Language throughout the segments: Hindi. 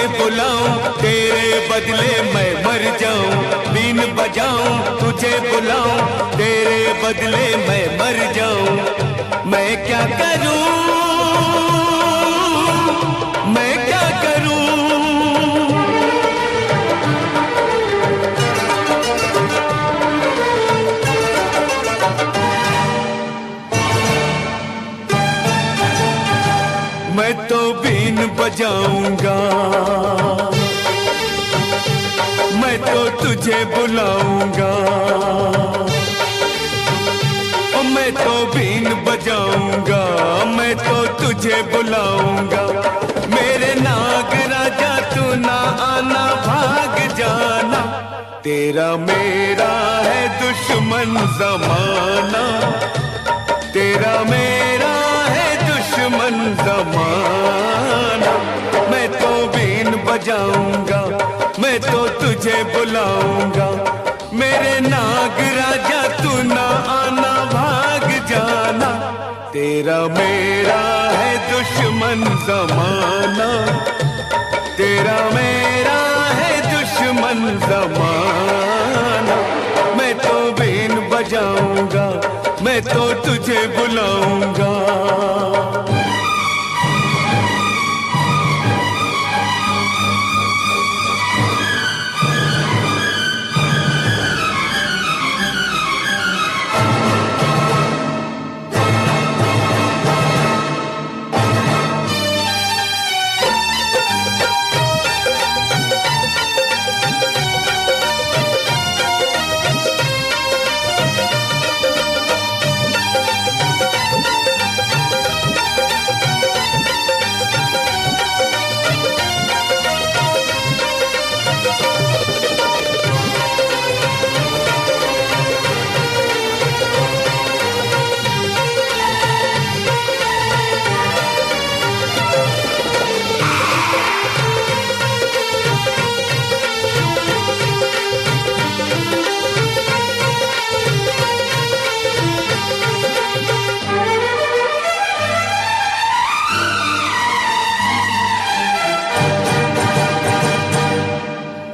बुलाऊं, तेरे बदले मैं मर जाऊं। बीन बजाऊं तुझे बुलाऊं, तेरे बदले मैं मर जाऊं। मैं क्या करूं, मैं क्या करूं। मैं तो बीन बजाऊंगा, मैं तो तुझे बुलाऊंगा। ओ मैं तो बीन बजाऊंगा, मैं तो तुझे बुलाऊंगा। मेरे नाग राजा तू ना आना, भाग जाना। तेरा मेरा है दुश्मन ज़माना, तेरा मेरा है दुश्मन ज़माना। मैं तो बीन बजाऊंगा, मैं तो तुझे बुलाऊंगा। मेरे नाग राजा तू ना आना, भाग जाना। तेरा मेरा है दुश्मन ज़माना, तेरा मेरा है दुश्मन ज़माना। मैं तो बीन बजाऊंगा, मैं तो तुझे बुलाऊंगा।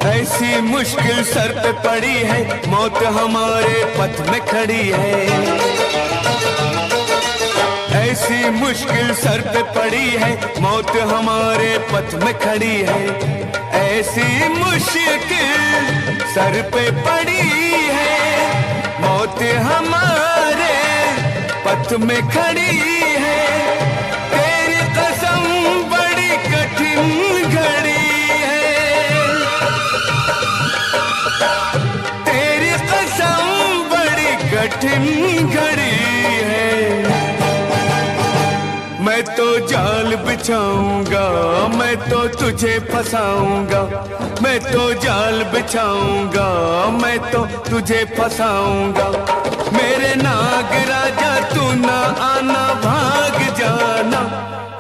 ऐसी मुश्किल सर पे पड़ी है, मौत हमारे पथ में खड़ी है। ऐसी मुश्किल सर पे पड़ी है, मौत हमारे पथ में खड़ी है। ऐसी मुश्किल सर पे पड़ी है, मौत हमारे पथ में खड़ी है। तेरी कसम बड़ी कठिन घड़ी, तेरी कसम बड़ी कठिन घड़ी है। मैं तो जाल बिछाऊंगा, मैं तो तुझे फंसाऊंगा। मैं तो जाल बिछाऊंगा, मैं तो तुझे फंसाऊंगा। मेरे नाग राजा तू ना आना, भाग जाना।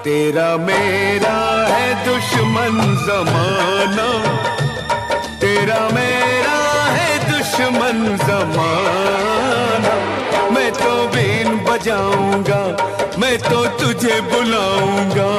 तेरा मेरा है दुश्मन ज़माना, तेरा मेरा है दुश्मन ज़माना। मैं तो बीन बजाऊंगा, मैं तो तुझे बुलाऊंगा।